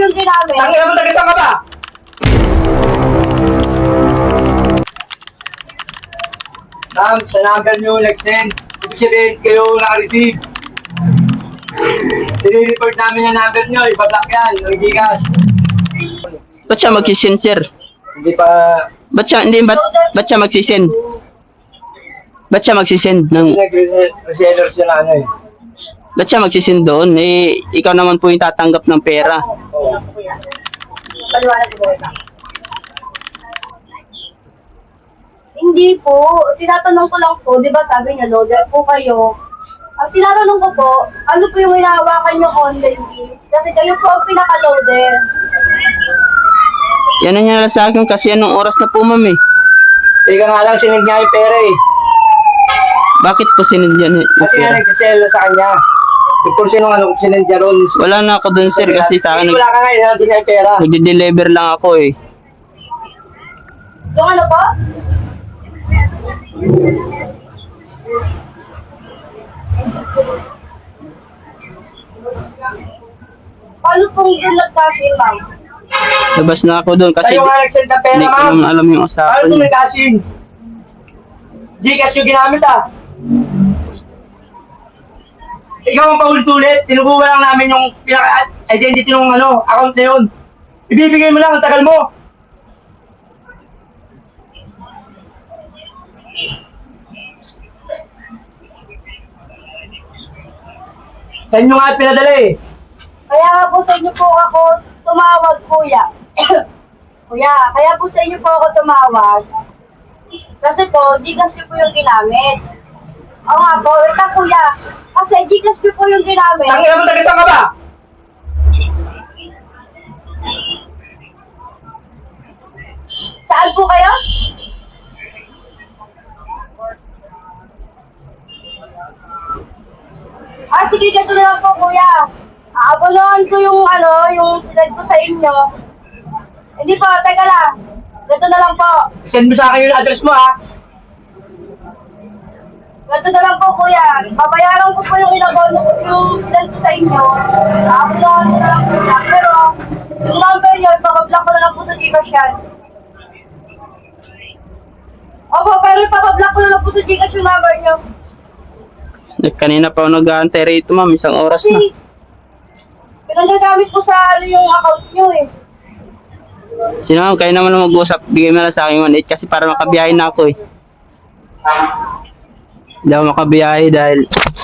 yung ginamit. Tangina mo, taga saan ka ba? Ma'am, sa number nyo nag-send. Ibig sabihin kayo naka-receive. I-report namin yung number nyo, ibablock yan, yung Gcash. Ba't siya magsisend, sir? Hindi pa... Ba't siya magsisend? Ba't siya magsisend ng... Nag-resellers yun na ano eh. Ba't siya magsisend doon? Eh, ikaw naman po yung tatanggap ng pera. Paliwanag ko ba? Hindi po. Tinatanong ko lang po, di ba sabi niya, loader po kayo. Ang tinatanong ko po, ano po yung hinahawakan yung online games? Kasi kayo po ang pinaka-loader. Yan ang nangyari sa akin kasi anong oras na po, ma'am eh. Teka nga lang, sinend niya yung pera eh. Bakit po sinend yan? Kasi nga nagsisell sa kanya. Yung portion ng ano, sinend niya ron. Wala na ako doon, sir, kasi sa akin Wala ka nga, hinahal niya yung pera. nag-deliver lang ako eh. Yung ano po? Paano pong yun nag-cash in, ma'am? Labas na ako doon kasi Sa'yo nga nag-send ng pera, hindi ko ma'am. naman alam yung Paano usapan ito may niya. cash-in? Gcash yung ginamit ah. Ikaw ang paulit-ulit, tinubuhan lang namin yung identity ng ano, account na yun. Ibibigay mo lang, ang tagal mo. Sa inyo nga pinadala eh. Kaya nga po sa inyo po ako tumawag, kuya. Kuya, kaya po sa inyo po ako tumawag. Kasi po, Gcash niyo po yung ginamit. Oo nga po, wait lang kuya. Kasi Gcash niyo po yung ginamit. Tangina mo, taga saan ka ba? Saan po kayo? Sige, ganito na lang po kuya. Aabonohan ko yung ano, yung sinad ko sa inyo. Hindi po, teka lang. Ganito na lang po. Send mo sa akin yung address mo ha. Ganito na lang po kuya. Babayaran ko po yung inabono ko yung sinad ko sa inyo. Aabonohan ko na lang po siya. Pero, yung number yun, papablock ko na lang po sa Gcash yan. Opo, pero papablock ko na lang po sa Gcash yung number nyo. Kanina pa ako nag-aantay rito, ma'am, isang oras na. Kasi, pinagagamit po sa ano yung account nyo eh. Sino ma'am, kayo naman mag-usap, bigay mo lang sa akin 1.8 kasi para makabiyahe na ako eh. Hindi ako makabiyahe dahil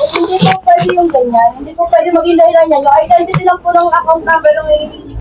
Hindi po pwede yung ganyan. Hindi po pwede maging dahilan yan. Yung identity lang po ng account number ng